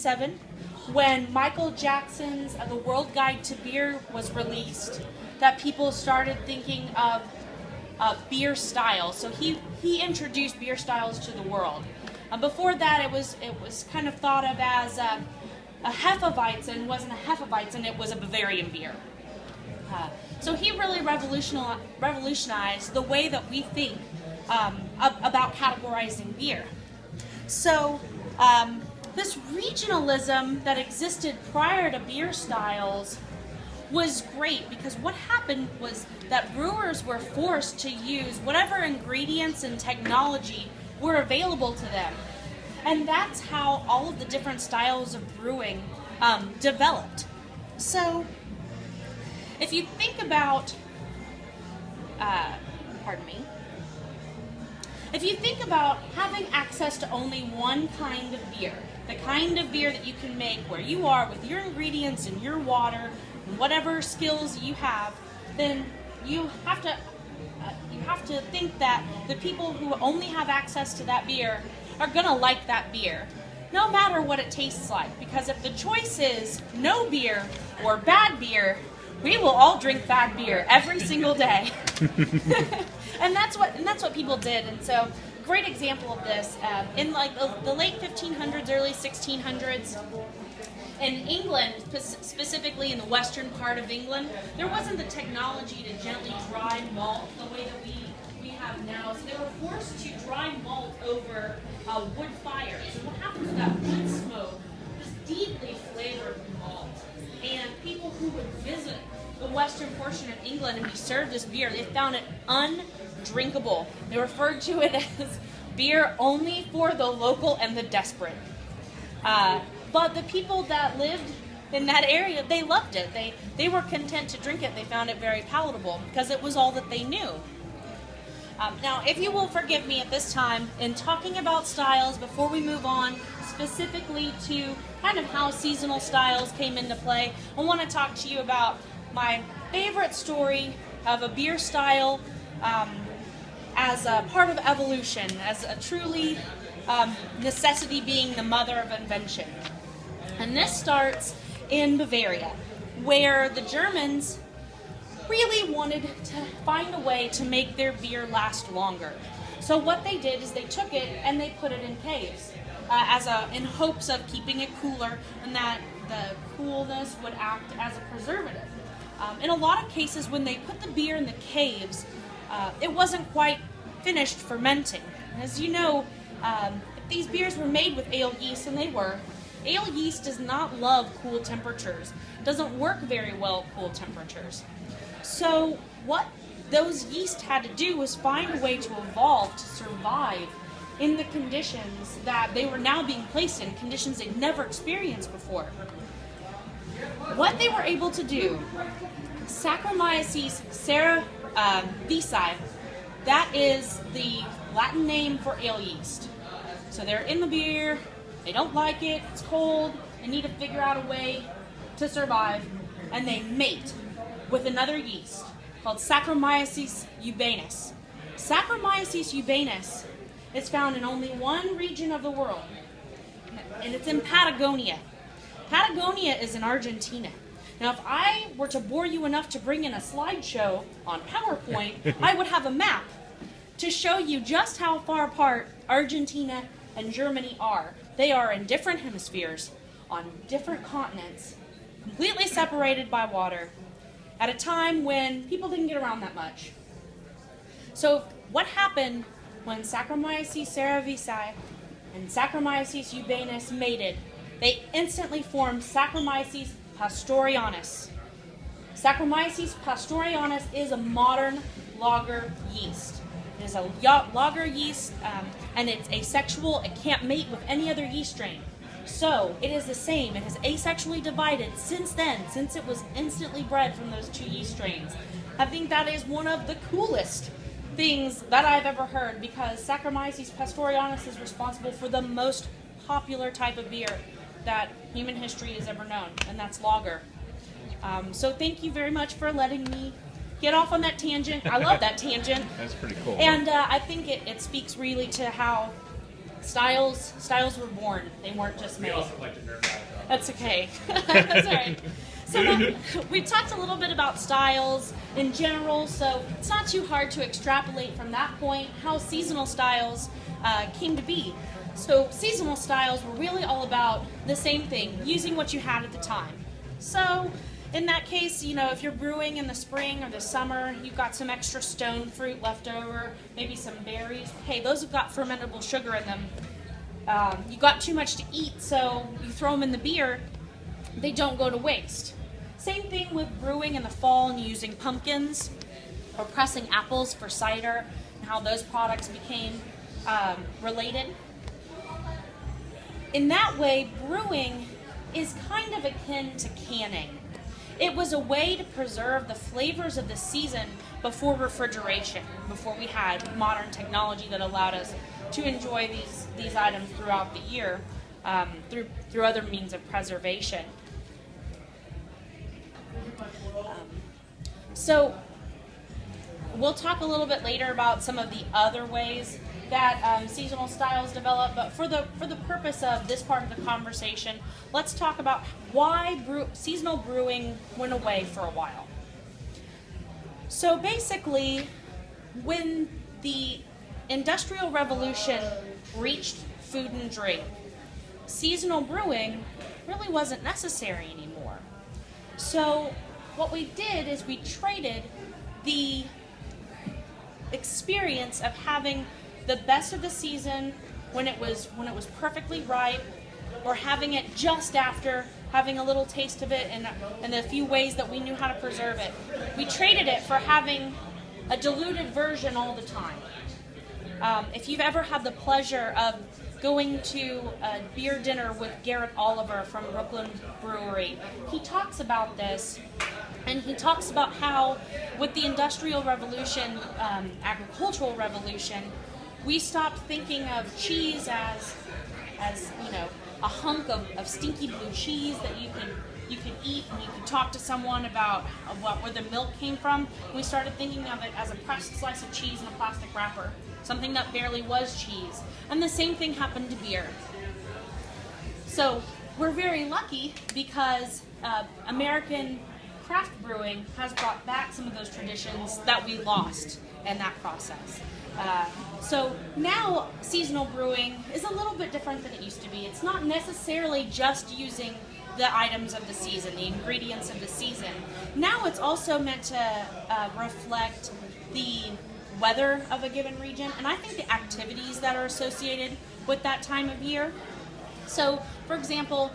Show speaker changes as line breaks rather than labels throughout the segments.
1997, when Michael Jackson's The World Guide to Beer was released, that people started thinking of beer styles. So he introduced beer styles to the world. Before that, it was kind of thought of as a Hefeweizen wasn't a Hefeweizen, it was a Bavarian beer. So he really revolutionized the way that we think about categorizing beer. So this regionalism that existed prior to beer styles was great, because what happened was that brewers were forced to use whatever ingredients and technology were available to them. And that's how all of the different styles of brewing developed. So if you think about, if you think about having access to only one kind of beer, the kind of beer that you can make where you are with your ingredients and your water and whatever skills you have, then you have to think that the people who only have access to that beer are going to like that beer, no matter what it tastes like. Because if the choice is no beer or bad beer, we will all drink bad beer every single day. And that's what people did. And so, great example of this in like the late 1500s, early 1600s. In England, specifically in the western part of England, there wasn't the technology to gently dry malt the way that we have now. So they were forced to dry malt over wood fires. And what happens is that wood smoke was deeply flavored malt. And people who would visit the western portion of England and be served this beer, they found it undrinkable. They referred to it as beer only for the local and the desperate. But the people that lived in that area, they loved it. They were content to drink it. They found it very palatable because it was all that they knew. Now, if you will forgive me at this time in talking about styles before we move on specifically to kind of how seasonal styles came into play, I want to talk to you about my favorite story of a beer style as a part of evolution, as a truly necessity being the mother of invention. And this starts in Bavaria, where the Germans really wanted to find a way to make their beer last longer. So what they did is they took it and they put it in caves in hopes of keeping it cooler, and that the coolness would act as a preservative. In a lot of cases, when they put the beer in the caves, it wasn't quite finished fermenting. As you know, if these beers were made with ale yeast, and they were, ale yeast does not love cool temperatures. It doesn't work very well at cool temperatures. So what those yeast had to do was find a way to evolve to survive in the conditions that they were now being placed in, conditions they'd never experienced before. What they were able to do, Saccharomyces cerevisiae, that is the Latin name for ale yeast. So they're in the beer, they don't like it, it's cold, they need to figure out a way to survive, and they mate with another yeast called Saccharomyces eubaenus. Saccharomyces eubaenus is found in only one region of the world, and it's in Patagonia. Patagonia is in Argentina. Now, if I were to bore you enough to bring in a slideshow on PowerPoint, I would have a map to show you just how far apart Argentina and Germany are. They are in different hemispheres, on different continents, completely separated by water, at a time when people didn't get around that much. So what happened when Saccharomyces cerevisiae and Saccharomyces eubaenus mated? They instantly formed Saccharomyces pastorianus. Saccharomyces pastorianus is a modern lager yeast. It is a lager yeast, and it's asexual. It can't mate with any other yeast strain. So it is the same. It has asexually divided since then, since it was instantly bred from those two yeast strains. I think that is one of the coolest things that I've ever heard, because Saccharomyces pastorianus is responsible for the most popular type of beer that human history has ever known, and that's lager. So thank you very much for letting me get off on that tangent. I love that tangent.
That's pretty cool.
And I think it speaks really to how styles were born. They weren't just made.
We also like to nerd out.
That's okay. That's all right. So we've talked a little bit about styles in general, so it's not too hard to extrapolate from that point how seasonal styles came to be. So seasonal styles were really all about the same thing, using what you had at the time. So in that case, if you're brewing in the spring or the summer, you've got some extra stone fruit left over, maybe some berries. Hey, those have got fermentable sugar in them. You got too much to eat, so you throw them in the beer. They don't go to waste. Same thing with brewing in the fall and using pumpkins or pressing apples for cider and how those products became related. In that way, brewing is kind of akin to canning. It was a way to preserve the flavors of the season before refrigeration, before we had modern technology that allowed us to enjoy these items throughout the year through other means of preservation. So we'll talk a little bit later about some of the other ways that seasonal styles develop, but for the purpose of this part of the conversation, let's talk about why seasonal brewing went away for a while. So basically, when the Industrial Revolution reached food and drink, seasonal brewing really wasn't necessary anymore. So what we did is we traded the experience of having the best of the season when it was perfectly ripe, or having it just after, having a little taste of it and the few ways that we knew how to preserve it. We traded it for having a diluted version all the time. If you've ever had the pleasure of going to a beer dinner with Garrett Oliver from Brooklyn Brewery, he talks about this, and he talks about how with the Industrial Revolution, agricultural revolution, we stopped thinking of cheese as a hunk of stinky blue cheese that you can eat and you can talk to someone about where the milk came from. We started thinking of it as a pressed slice of cheese in a plastic wrapper, something that barely was cheese. And the same thing happened to beer. So we're very lucky because American craft brewing has brought back some of those traditions that we lost in that process. So now seasonal brewing is a little bit different than it used to be. It's not necessarily just using the items of the season, the ingredients of the season. Now it's also meant to reflect the weather of a given region, and I think the activities that are associated with that time of year. So, for example,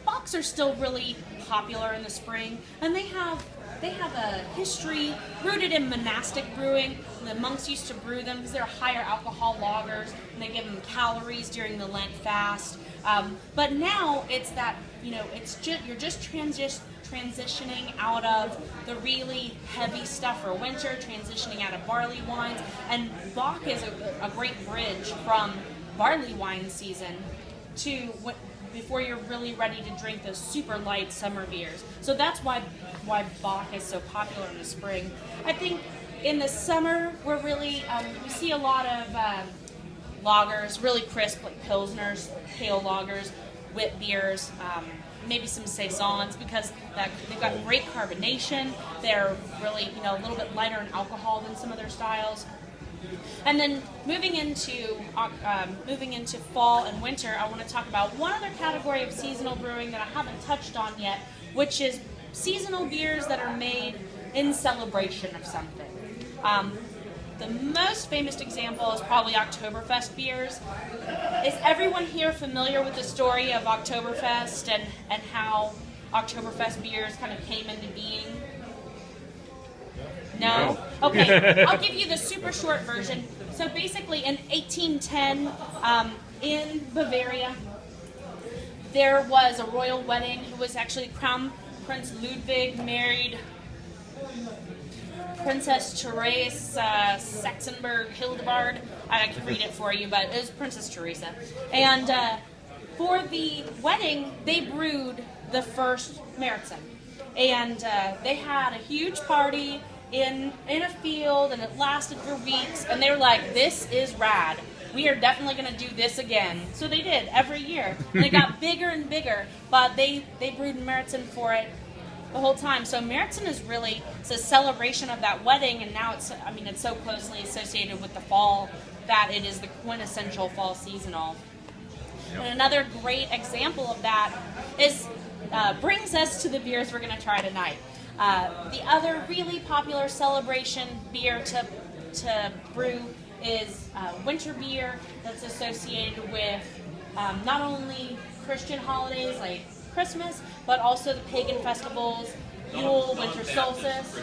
bocks are still really popular in the spring, and they have a history rooted in monastic brewing. The monks used to brew them because they're higher alcohol lagers, and they give them calories during the Lent fast. But now it's that, you're just transitioning out of the really heavy stuff for winter, transitioning out of barley wines, and bock is a great bridge from barley wine season to before you're really ready to drink those super light summer beers. So that's why bock is so popular in the spring. I think in the summer we're really we see a lot of lagers, really crisp, like pilsners, pale lagers, wit beers, maybe some saisons, because they've got great carbonation. They're really a little bit lighter in alcohol than some of their styles. And then moving into fall and winter, I want to talk about one other category of seasonal brewing that I haven't touched on yet, which is seasonal beers that are made in celebration of something. The most famous example is probably Oktoberfest beers. Is everyone here familiar with the story of Oktoberfest and how Oktoberfest beers kind of came into being? No? Okay, I'll give you the super short version. So basically in 1810, in Bavaria, there was a royal wedding. It was actually Crown Prince Ludwig married Princess Therese Saxenberg Hildebard. I can read it for you, but it was Princess Teresa. And for the wedding, they brewed the first Märzen. And they had a huge party in a field, and it lasted for weeks, and they were like, this is rad. we are definitely going to do this again. So they did every year. And it got bigger and bigger, but they brewed Meritzen for it the whole time. So Meritzen is really, it's a celebration of that wedding, and now it's so closely associated with the fall that it is the quintessential fall seasonal. Yep. And another great example of that is brings us to the beers we're going to try tonight. The other really popular celebration beer to brew is winter beer that's associated with not only Christian holidays like Christmas, but also the pagan festivals, Yule, winter solstice.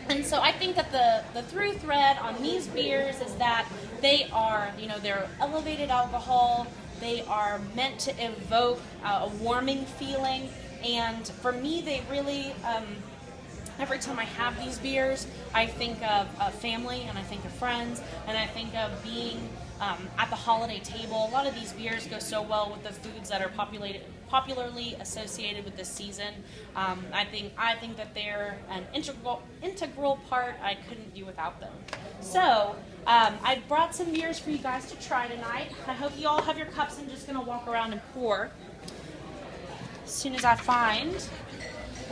And so I think that the through thread on these beers is that they are, they're elevated alcohol. They are meant to evoke a warming feeling, and for me, they really, every time I have these beers, I think of family, and I think of friends, and I think of being at the holiday table. A lot of these beers go so well with the foods that are popularly associated with this season. I think that they're an integral part. I couldn't do without them. So I brought some beers for you guys to try tonight. I hope you all have your cups. I'm just going to walk around and pour as soon as I find